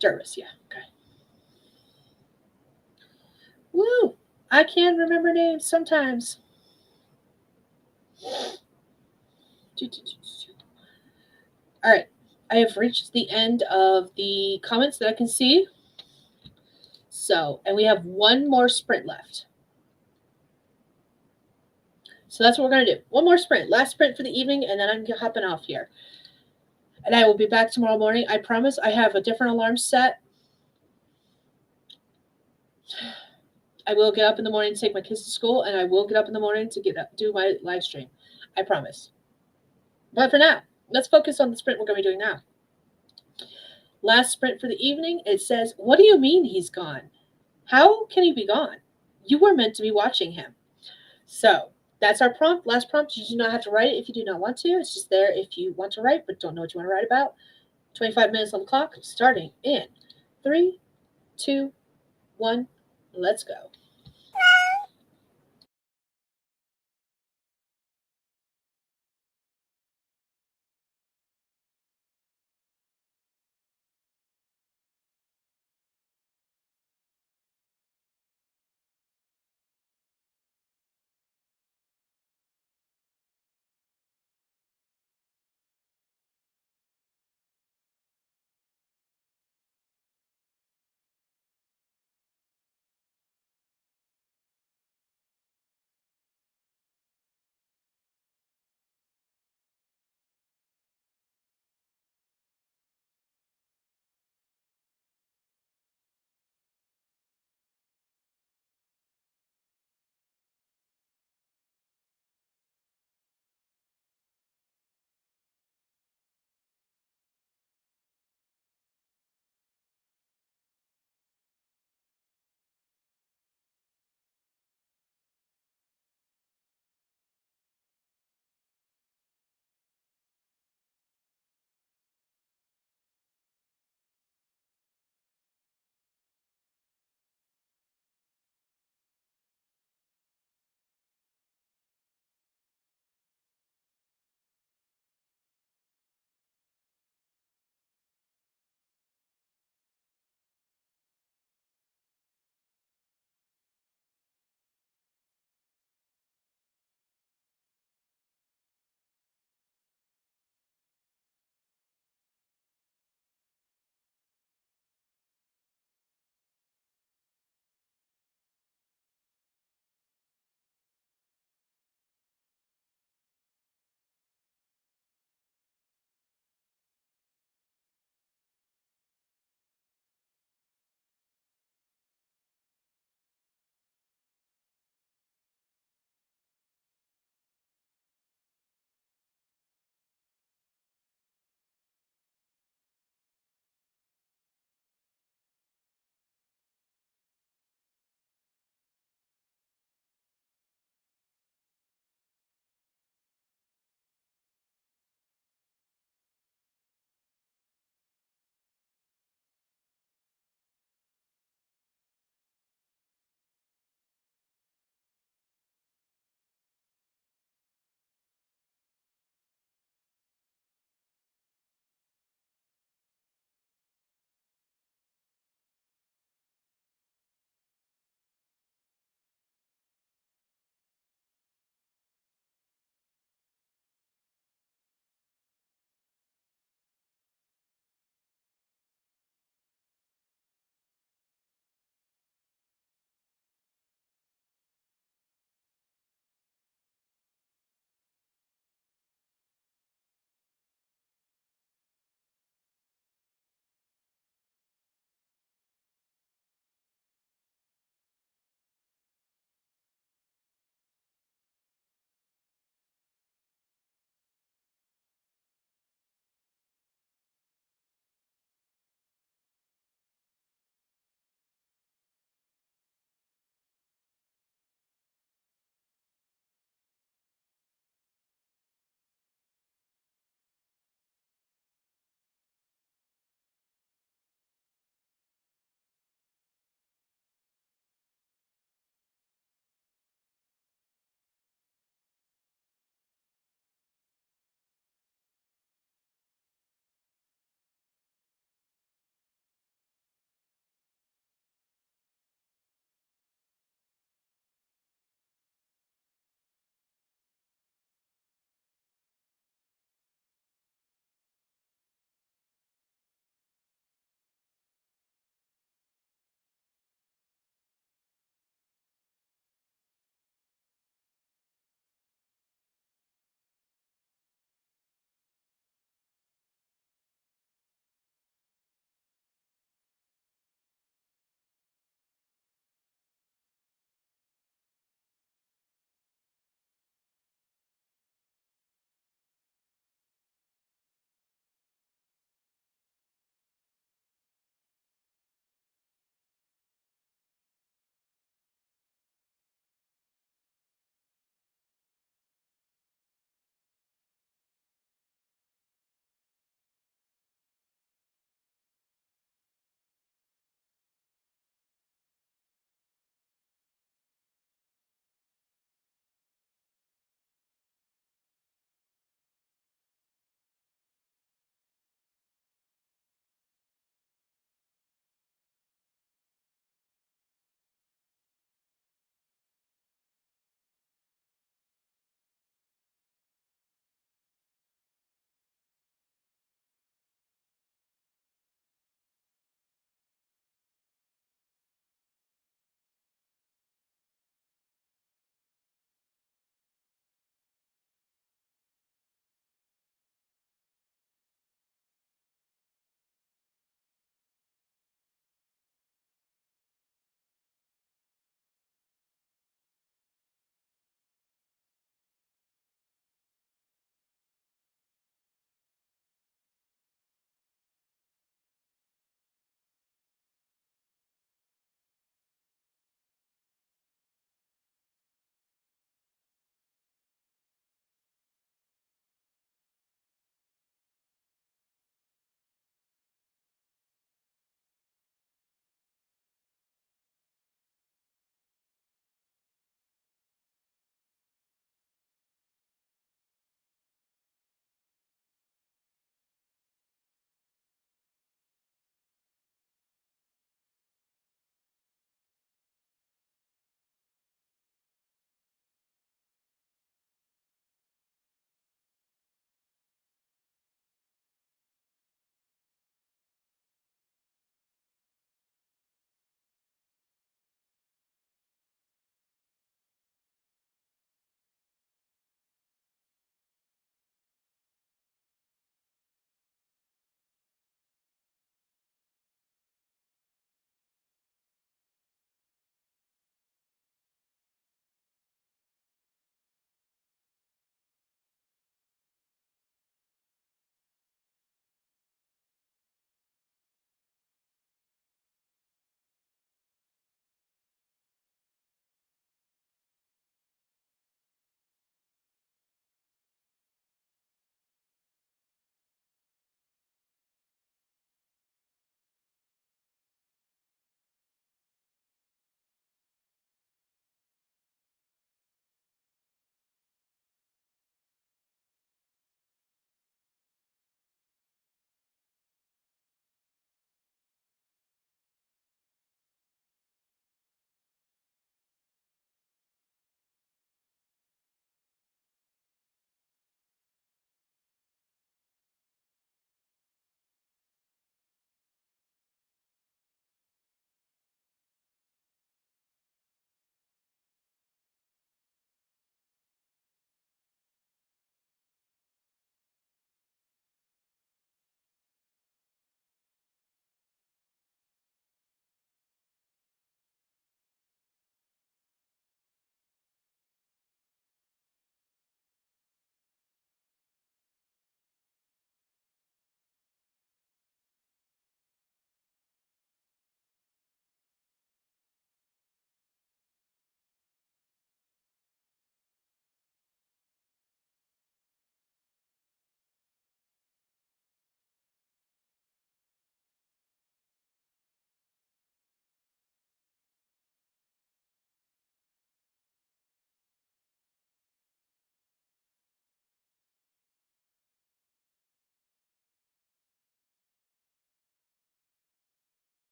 Jervis, yeah. Okay. Woo! I can remember names sometimes. All right. I have reached the end of the comments that I can see. So, and we have one more sprint left. So that's what we're going to do. One more sprint. Last sprint for the evening, and then I'm hopping off here. And I will be back tomorrow morning. I promise. I have a different alarm set. I will get up in the morning to take my kids to school, and I will get up in the morning to do my live stream. I promise. But for now, let's focus on the sprint we're going to be doing now. Last sprint for the evening. It says, what do you mean he's gone? How can he be gone? You were meant to be watching him. So that's our prompt. Last prompt. You do not have to write it if you do not want to. It's just there if you want to write but don't know what you want to write about. 25 minutes on the clock, starting in 3, 2, 1. Let's go.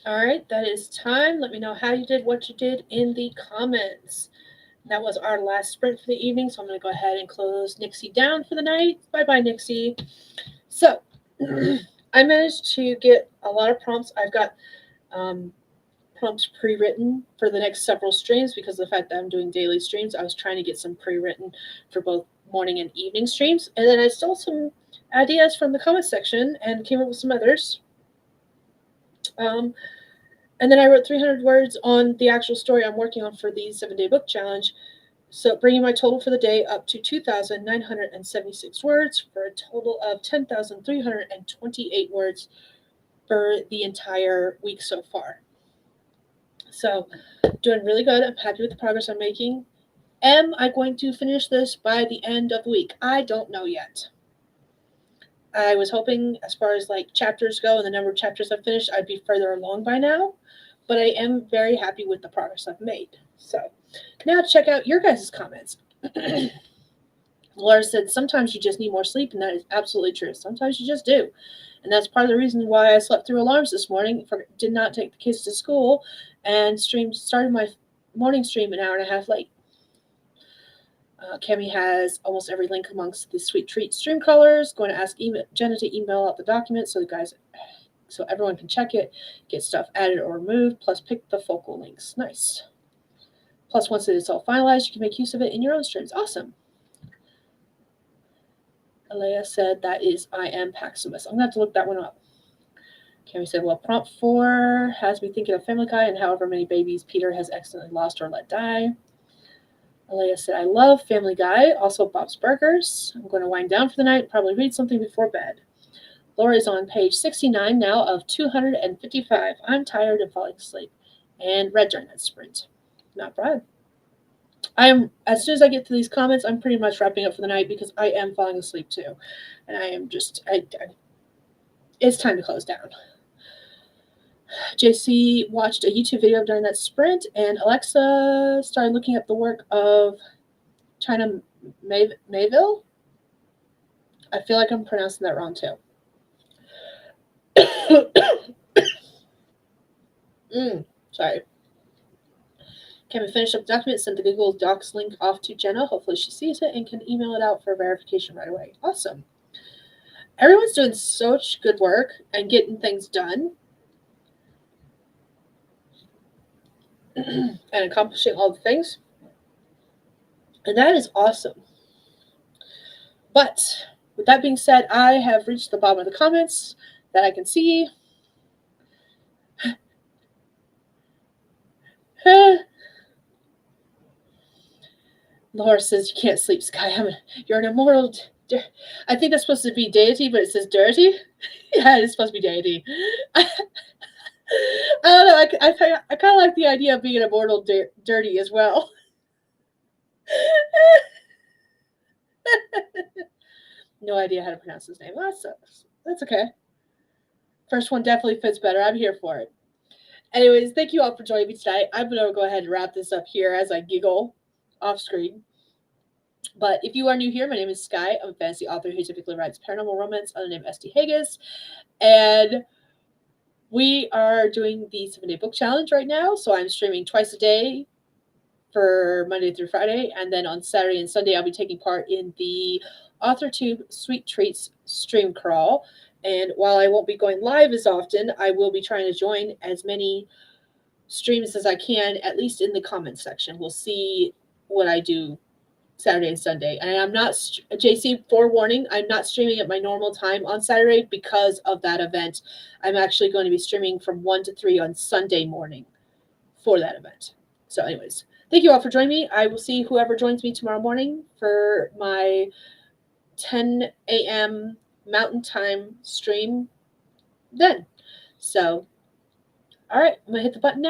All right, that is time. Let me know how you did, what you did in the comments. That was our last sprint for the evening, so I'm going to go ahead and close Nixie down for the night. Bye bye, Nixie. So, I managed to get a lot of prompts. I've got prompts pre-written for the next several streams because of the fact that I'm doing daily streams. I was trying to get some pre-written for both morning and evening streams, and then I stole some ideas from the comment section and came up with some others. And then I wrote 300 words on the actual story I'm working on for the 7-day book challenge. So bringing my total for the day up to 2,976 words for a total of 10,328 words for the entire week so far. So doing really good. I'm happy with the progress I'm making. Am I going to finish this by the end of the week? I don't know yet. I was hoping, as far as like chapters go and the number of chapters I've finished, I'd be further along by now. But I am very happy with the progress I've made. So now check out your guys' comments. Laura said, sometimes you just need more sleep, and that is absolutely true. Sometimes you just do. And that's part of the reason why I slept through alarms this morning, did not take the kids to school, and started my morning stream an hour and a half late. Kemi has almost every link amongst the Sweet Treat stream colors. Going to ask Jenna to email out the document so everyone can check it, get stuff added or removed, plus pick the focal links. Nice. Plus, once it is all finalized, you can make use of it in your own streams. Awesome. Alea said that is I am Paximus. I'm going to have to look that one up. Kemi said, well, prompt 4 has me thinking of Family Guy and however many babies Peter has accidentally lost or let die. Alea said, I love Family Guy, also Bob's Burgers. I'm going to wind down for the night and probably read something before bed. Laura is on page 69 now of 255. I'm tired and falling asleep. And read during that sprint. Not bad. As soon as I get to these comments, I'm pretty much wrapping up for the night because I am falling asleep too. And I am just, it's time to close down. JC watched a YouTube video during that sprint, and Alexa started looking up the work of China Mayville. I feel like I'm pronouncing that wrong too. Sorry. Kevin finished up the document, sent the Google Docs link off to Jenna. Hopefully she sees it and can email it out for verification right away. Awesome. Everyone's doing such good work and getting things done and accomplishing all the things. And that is awesome. But with that being said, I have reached the bottom of the comments that I can see. Laura says, you can't sleep, Skye. You're an immortal. I think that's supposed to be deity, but it says dirty. Yeah, it's supposed to be deity. I don't know. I kind of like the idea of being an immortal dirty as well. No idea how to pronounce his name. That's okay. First one definitely fits better. I'm here for it. Anyways, thank you all for joining me tonight. I'm going to go ahead and wrap this up here as I giggle off screen. But if you are new here, my name is Skye. I'm a fantasy author who typically writes paranormal romance under the name St. Hegyes. And we are doing the 7-day book challenge right now. So I'm streaming twice a day for Monday through Friday. And then on Saturday and Sunday, I'll be taking part in the AuthorTube Sweet Treats stream crawl. And while I won't be going live as often, I will be trying to join as many streams as I can, at least in the comments section. We'll see what I do Saturday and Sunday. And I'm not, JC, forewarning, I'm not streaming at my normal time on Saturday because of that event. I'm actually going to be streaming from 1 to 3 on Sunday morning for that event. So anyways, thank you all for joining me. I will see whoever joins me tomorrow morning for my 10 a.m. Mountain Time stream then. So, all right, I'm going to hit the button now.